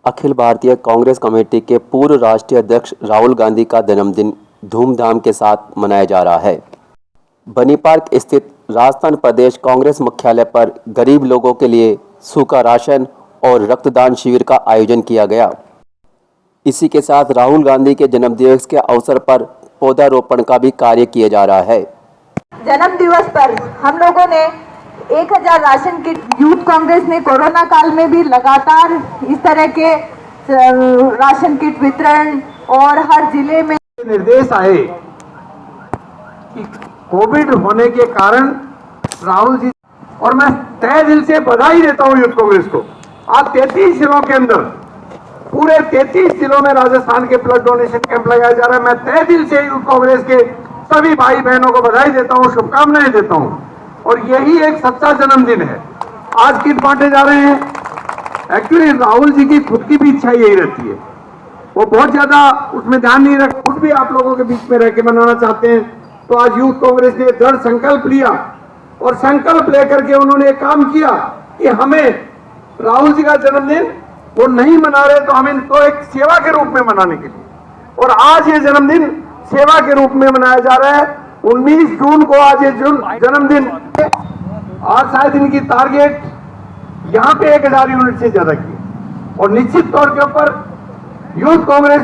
Akhil Bharatiya Congress committee के पूर्व राष्ट्रीय अध्यक्ष राहुल गांधी का जन्मदिन धूमधाम के साथ मनाया जा रहा है। बनी पार्क स्थित राजस्थान प्रदेश कांग्रेस मुख्यालय पर गरीब लोगों के लिए सूखा राशन और रक्तदान शिविर का आयोजन किया गया। इसी के साथ राहुल गांधी के जन्मदिवस के अवसर पर पौधारोपण का भी कार्य किया जा रहा है। जन्म दिवस पर हम लोगों ने 1000 राशन किट यूथ कांग्रेस ने कोरोना काल में भी लगातार इस तरह के राशन किट वितरण और हर जिले में निर्देश आए कि कोविड होने के कारण राहुल जी, और मैं तहे दिल से बधाई देता हूं यूथ कांग्रेस को। आज 33 जिलों के अंदर पूरे 33 जिलों में राजस्थान के ब्लड डोनेशन कैंप लगाया जा रहा है। मैं तहे दिल से यूथ कांग्रेस के सभी भाई बहनों को बधाई देता हूं, शुभकामनाएं देता हूं। और यही एक सच्चा जन्मदिन है। आज किट बांटे जा रहे हैं। एक्चुअली राहुल जी की खुद की भी इच्छा यही रहती है, वो बहुत ज्यादा उसमें ध्यान नहीं रख, खुद भी आप लोगों के बीच में रह के मनाना चाहते हैं। तो आज यूथ कांग्रेस ने दृढ़ संकल्प लिया और संकल्प लेकर के उन्होंने एक काम किया कि हमें राहुल जी का जन्मदिन वो नहीं मना रहे तो हम इनको एक सेवा के रूप में मनाने के लिए, और आज ये जन्मदिन सेवा के रूप में मनाया जा रहा है। 19 जून को आज ये जन्मदिन, आज शायद इनकी टारगेट यहाँ पे 1000 यूनिट से ज्यादा की, और निश्चित तौर के ऊपर यूथ कांग्रेस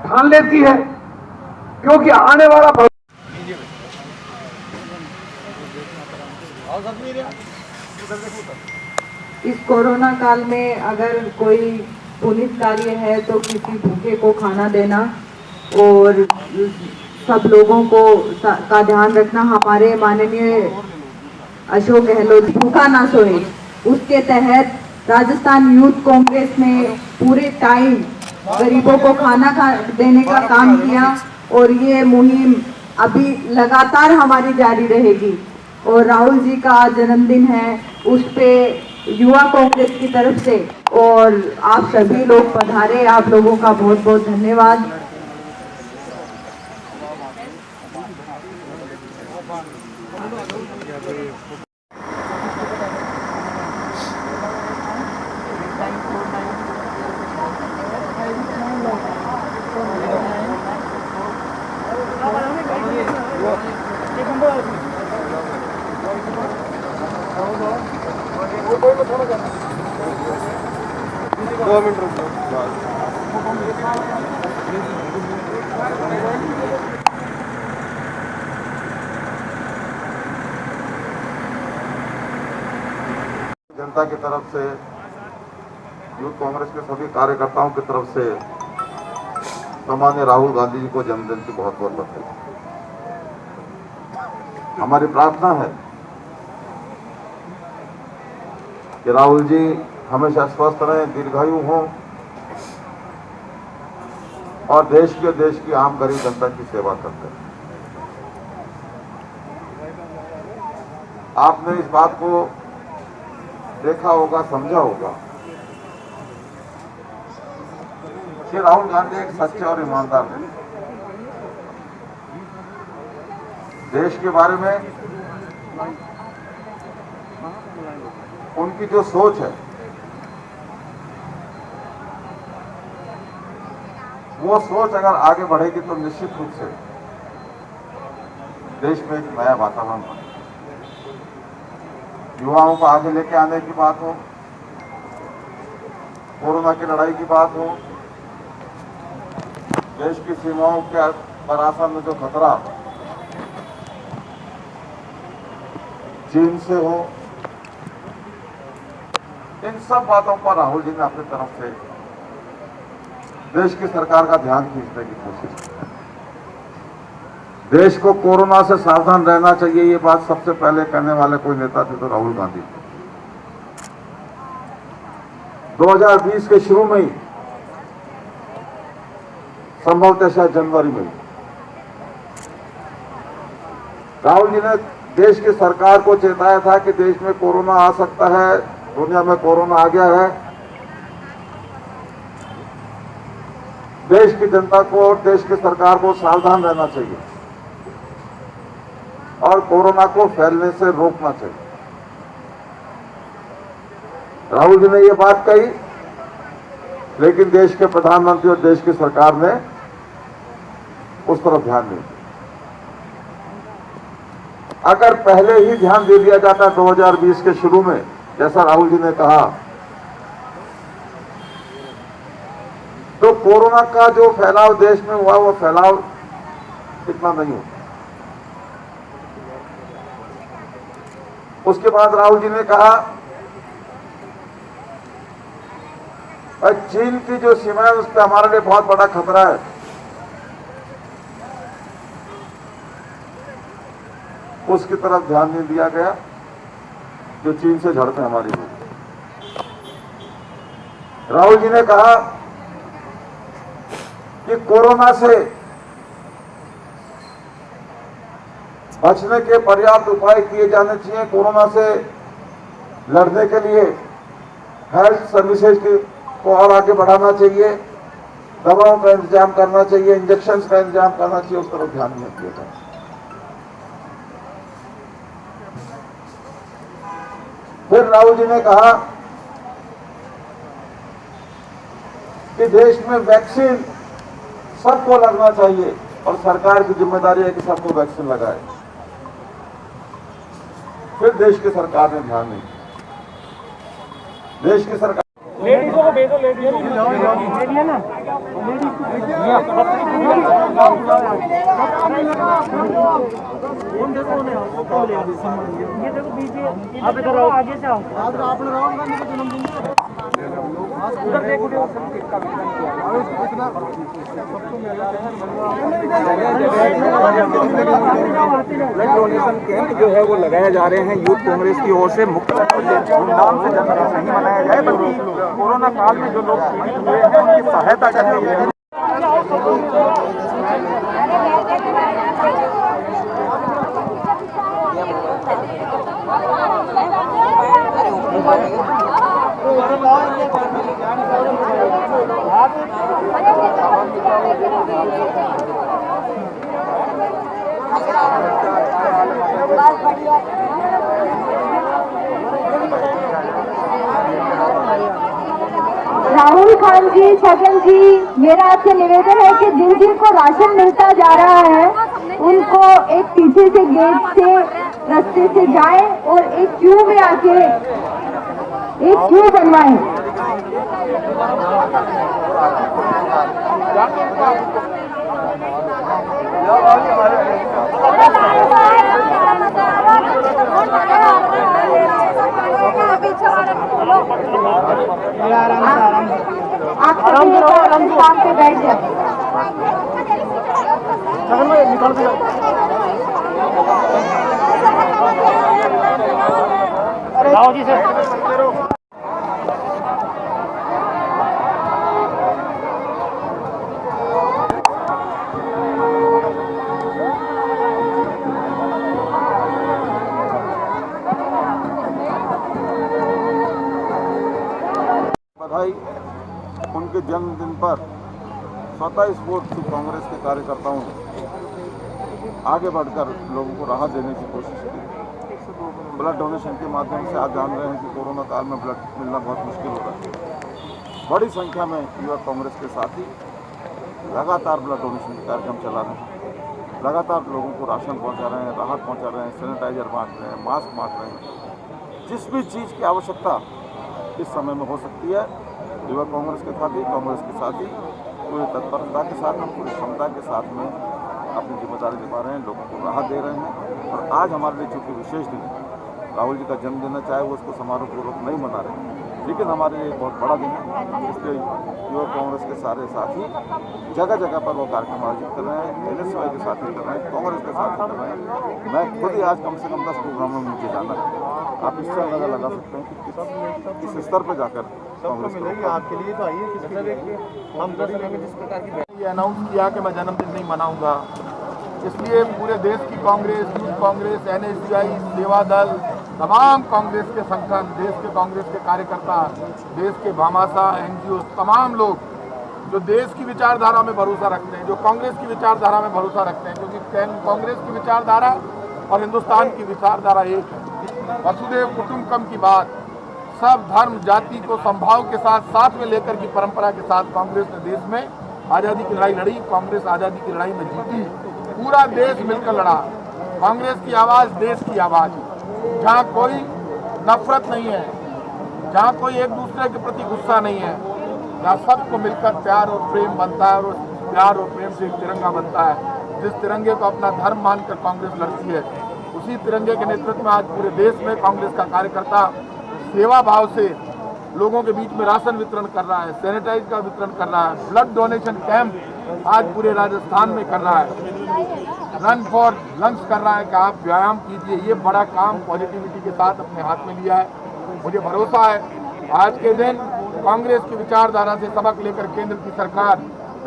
ठान लेती है, क्योंकि आने वाला इस कोरोना काल में अगर कोई पुण्य कार्य है तो किसी भूखे को खाना देना और सब लोगों को का ध्यान रखना। हमारे माननीय अशोक गहलोत भूखा ना सोए, उसके तहत राजस्थान यूथ कांग्रेस ने पूरे टाइम गरीबों को खाना देने का काम किया, और ये मुहिम अभी लगातार हमारी जारी रहेगी। और राहुल जी का जन्मदिन है, उस पे युवा कांग्रेस की तरफ से और आप सभी लोग पधारे, आप लोगों का बहुत बहुत धन्यवाद। जनता की तरफ से, यूथ कांग्रेस के सभी कार्यकर्ताओं की तरफ से सम्माननीय राहुल गांधी जी को जन्मदिन की बहुत बहुत बधाई। हमारी प्रार्थना है कि राहुल जी हमेशा स्वस्थ रहें, दीर्घायु हों और देश की आम गरीब जनता की सेवा करते हैं। आपने इस बात को देखा होगा, समझा होगा कि राहुल गांधी एक सच्चे और ईमानदार हैं। देश के बारे में उनकी जो सोच है वो सोच अगर आगे बढ़ेगी तो निश्चित रूप से देश में एक नया वातावरण बनेगा। युवाओं को आगे लेके आने की बात हो, कोरोना की लड़ाई की बात हो, देश की सीमाओं के पर आसन में जो खतरा चीन से हो, इन सब बातों पर राहुल जी ने अपनी तरफ से देश की सरकार का ध्यान खींचने की कोशिश की। देश को कोरोना से सावधान रहना चाहिए, ये बात सबसे पहले कहने वाले कोई नेता थे तो राहुल गांधी थे। 2020 के शुरू में ही, संभवतः शायद जनवरी में, राहुल जी ने देश की सरकार को चेताया था कि देश में कोरोना आ सकता है, दुनिया में कोरोना आ गया है। देश की जनता को और देश की सरकार को सावधान रहना चाहिए और कोरोना को फैलने से रोकना चाहिए। राहुल जी ने ये बात कही लेकिन देश के प्रधानमंत्री और देश की सरकार ने उस तरफ ध्यान नहीं दिया। अगर पहले ही ध्यान दे दिया जाता 2020 के शुरू में, जैसा राहुल जी ने कहा, तो कोरोना का जो फैलाव देश में हुआ वो फैलाव इतना नहीं होता। उसके बाद राहुल जी ने कहा चीन की जो सीमा है उस पर हमारे लिए बहुत बड़ा खतरा है। उसकी तरफ ध्यान नहीं दिया गया जो चीन से झड़पें हमारी हुई। राहुल जी ने कहा कि कोरोना से बचने के पर्याप्त उपाय किए जाने चाहिए। कोरोना से लड़ने के लिए हेल्थ सर्विसेज को और आगे बढ़ाना चाहिए, दवाओं का इंतजाम करना चाहिए, इंजेक्शन का इंतजाम करना चाहिए। उस तरफ ध्यान नहीं दिया जाए। फिर राहुल जी ने कहा कि देश में वैक्सीन सबको लगना चाहिए और सरकार की जिम्मेदारी है कि सबको वैक्सीन लगाए। फिर देश की सरकार ने ध्यान नहीं दिया। देश की सरकार लेडीजों को भेजो, लेडीजों को ना ये देखो बीजे आप इधर आओ, आगे से आओ। आपने राहुल गांधी का जन्मदिन उधर देखो, ब्लड डोनेशन कैंप जो है वो लगाए जा रहे हैं यूथ कांग्रेस की ओर से। मुख्य धूमधाम से जन्मदिन नहीं मनाया जाए, बल्कि कोरोना काल में जो लोग पीड़ित हुए हैं उनकी सहायता करने के लिए राहुल खान जी, छगन जी, मेरा आपसे निवेदन है कि जिन जिन को राशन मिलता जा रहा है उनको एक पीछे से गेट से रास्ते से जाएं और एक क्यू में आके एक क्यू बनवाएं। आप काम पे बैठ जाए। राहुल जी से बधाई। उनके जन्मदिन पर स्वतः स्फूर्त कांग्रेस के कार्यकर्ताओं ने आगे बढ़कर लोगों को राहत देने की कोशिश की। ब्लड डोनेशन के माध्यम से आप जान रहे हैं कि कोरोना काल में ब्लड मिलना बहुत मुश्किल हो रहा है। बड़ी संख्या में युवा कांग्रेस के साथी लगातार ब्लड डोनेशन के कार्यक्रम चला रहे हैं, लगातार लोगों को राशन पहुंचा रहे हैं, राहत पहुंचा रहे हैं, सैनिटाइजर बांट रहे हैं, मास्क बांट रहे हैं। जिस भी चीज़ की आवश्यकता इस समय में हो सकती है, युवा कांग्रेस के साथी पूरी तत्परता के साथ, पूरी क्षमता के साथ में अपनी जिम्मेदारी निभा रहे हैं, लोगों को राहत दे रहे हैं। और आज हमारे लिए चूँकि विशेष दिन है, राहुल जी का जन्मदिन है, चाहे वो उसको समारोहपूर्वक नहीं मना रहे हैं, लेकिन हमारे लिए बहुत बड़ा दिन है। इसलिए युवा कांग्रेस के सारे साथी जगह जगह पर वो कार्यक्रम आयोजित कर रहे हैं, NSY के साथी कर रहे हैं, कांग्रेस के साथी कर रहे हैं। मैं खुद ही आज कम से कम 10 प्रोग्रामों में मुझे जाना है। आप इससे अंदाजा लगा सकते हैं कि किस स्तर पर जाकर कांग्रेस मिलेगी आपके लिए। तो आइए हम जिस प्रकार की अनाउंस किया कि मैं जन्मदिन नहीं मनाऊंगा, इसलिए पूरे देश की कांग्रेस, यूथ कांग्रेस, NSY, सेवा दल, तमाम कांग्रेस के संगठन, देश के कांग्रेस के कार्यकर्ता, देश के भामाशाह, NGO, तमाम लोग जो देश की विचारधारा में भरोसा रखते हैं, जो कांग्रेस की विचारधारा में भरोसा रखते हैं, क्योंकि कांग्रेस की विचारधारा और हिंदुस्तान की विचारधारा एक है। वसुदेव कुटुंबकम की बात, सब धर्म जाति को संभाव के साथ साथ में लेकर की परंपरा के साथ कांग्रेस ने देश में आज़ादी की लड़ाई लड़ी। कांग्रेस आज़ादी की लड़ाई में जीती, पूरा देश मिलकर लड़ा। कांग्रेस की आवाज़ देश की आवाज़, जहाँ कोई नफरत नहीं है, जहाँ कोई एक दूसरे के प्रति गुस्सा नहीं है, जहाँ सबको मिलकर प्यार और प्रेम बनता है और प्यार और प्रेम से एक तिरंगा बनता है। जिस तिरंगे को अपना धर्म मानकर कांग्रेस लड़ती है, उसी तिरंगे के नेतृत्व में आज पूरे देश में कांग्रेस का कार्यकर्ता सेवा भाव से लोगों के बीच में राशन वितरण कर रहा है, सैनिटाइज का वितरण कर रहा है, ब्लड डोनेशन कैंप आज पूरे राजस्थान में कर रहा है, रन फॉर लंग्स कर रहा है कि आप व्यायाम कीजिए। ये बड़ा काम पॉजिटिविटी के साथ अपने हाथ में लिया है। मुझे भरोसा है आज के दिन कांग्रेस की विचारधारा से सबक लेकर केंद्र की सरकार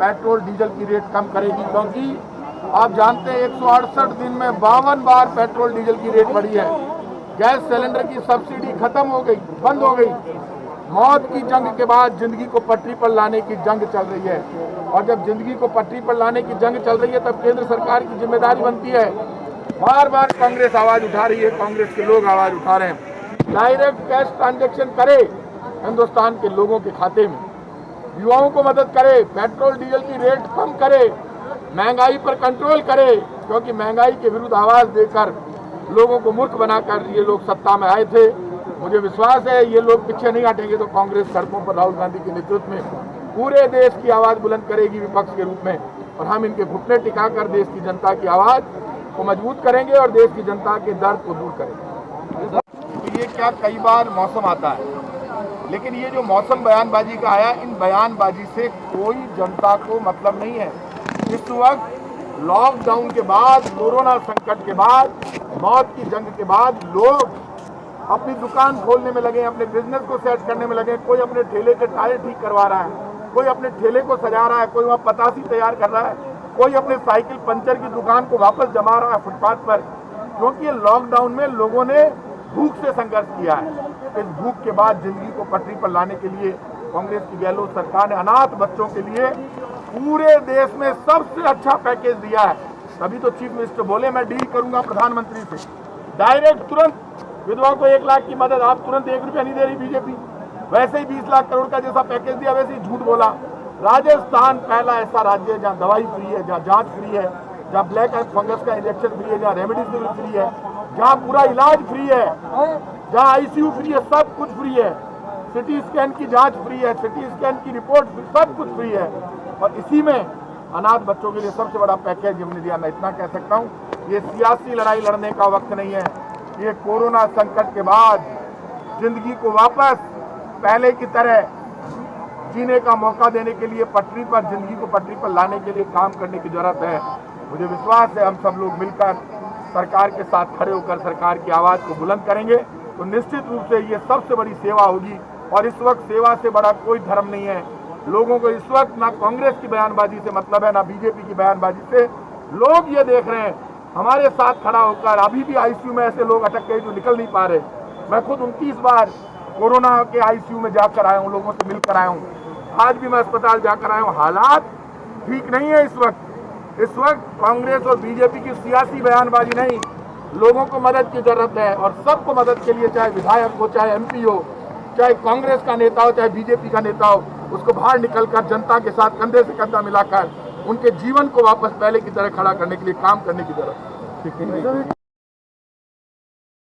पेट्रोल डीजल की रेट कम करेगी, क्योंकि आप जानते हैं 168 दिन में 52 बार पेट्रोल डीजल की रेट बढ़ी है। गैस सिलेंडर की सब्सिडी खत्म हो गई, बंद हो गई। मौत की जंग के बाद जिंदगी को पटरी पर लाने की जंग चल रही है, और जब जिंदगी को पटरी पर लाने की जंग चल रही है तब केंद्र सरकार की जिम्मेदारी बनती है। बार बार कांग्रेस आवाज उठा रही है, कांग्रेस के लोग आवाज उठा रहे हैं। डायरेक्ट कैश ट्रांजैक्शन करे हिंदुस्तान के लोगों के खाते में, युवाओं को मदद करे, पेट्रोल डीजल की रेट कम करे, महंगाई पर कंट्रोल करे, क्योंकि महंगाई के विरुद्ध आवाज देकर लोगों को मूर्ख बनाकर ये लोग सत्ता में आए थे। मुझे विश्वास है ये लोग पीछे नहीं हटेंगे तो कांग्रेस सड़कों पर राहुल गांधी के नेतृत्व में पूरे देश की आवाज बुलंद करेगी विपक्ष के रूप में, और हम इनके घुटने टिकाकर देश की जनता की आवाज को मजबूत करेंगे और देश की जनता के दर्द को दूर करेंगे। तो ये क्या कई बार मौसम आता है, लेकिन ये जो मौसम बयानबाजी का आया, इन बयानबाजी से कोई जनता को मतलब नहीं है। इस वक्त लॉकडाउन के बाद, कोरोना संकट के बाद, मौत की जंग के बाद लोग अपनी दुकान खोलने में लगे, अपने बिजनेस को सेट करने में लगे। कोई अपने ठेले के टायर ठीक करवा रहा है, कोई अपने ठेले को सजा रहा है, कोई वहाँ पतासी तैयार कर रहा है, कोई अपने साइकिल पंचर की दुकान को वापस जमा रहा है फुटपाथ पर, क्योंकि लॉकडाउन में लोगों ने भूख से संघर्ष किया है। इस भूख के बाद जिंदगी को पटरी पर लाने के लिए कांग्रेस की गहलोत सरकार ने अनाथ बच्चों के लिए पूरे देश में सबसे अच्छा पैकेज दिया है। तभी तो चीफ मिनिस्टर बोले मैं डील करूंगा प्रधानमंत्री से, डायरेक्ट तुरंत विधवा को 1 लाख की मदद। आप तुरंत 1 रुपया नहीं दे रही बीजेपी, वैसे ही 20 लाख करोड़ का जैसा पैकेज दिया वैसे ही झूठ बोला। राजस्थान पहला ऐसा राज्य है जहाँ दवाई फ्री है, जहाँ जांच फ्री है, जहाँ ब्लैक एंड फंगस का इंजेक्शन फ्री है, जहाँ रेमडेसिविर फ्री है, जहाँ पूरा इलाज फ्री है, जहाँ आईसीयू फ्री है, सब कुछ फ्री है। सिटी स्कैन की जांच फ्री है, सिटी स्कैन की रिपोर्ट सब कुछ फ्री है। और इसी में अनाथ बच्चों के लिए सबसे बड़ा पैकेज हमने दिया। मैं इतना कह सकता हूँ, ये सियासी लड़ाई लड़ने का वक्त नहीं है। ये कोरोना संकट के बाद जिंदगी को वापस पहले की तरह जीने का मौका देने के लिए, पटरी पर जिंदगी को पटरी पर लाने के लिए काम करने की जरूरत है। मुझे विश्वास है हम सब लोग मिलकर सरकार के साथ खड़े होकर सरकार की आवाज़ को बुलंद करेंगे तो निश्चित रूप से ये सबसे बड़ी सेवा होगी। और इस वक्त सेवा से बड़ा कोई धर्म नहीं है। लोगों को इस वक्त ना कांग्रेस की बयानबाजी से मतलब है, ना बीजेपी की बयानबाजी से। लोग ये देख रहे हैं हमारे साथ खड़ा होकर। अभी भी आईसीयू में ऐसे लोग अटक गए जो निकल नहीं पा रहे। मैं खुद 29 बार कोरोना के आईसीयू में जाकर आया हूँ, लोगों से मिलकर आया हूँ। आज भी मैं अस्पताल जाकर आया हूँ। हालात ठीक नहीं है इस वक्त। इस वक्त कांग्रेस और बीजेपी की सियासी बयानबाजी नहीं, लोगों को मदद की जरूरत है। और सबको मदद के लिए, चाहे विधायक हो, चाहे एमपी हो, चाहे कांग्रेस का नेता हो, चाहे बीजेपी का नेता हो, उसको बाहर निकलकर जनता के साथ कंधे से कंधा मिलाकर उनके जीवन को वापस पहले की तरह खड़ा करने के लिए काम करने की जरूरत है।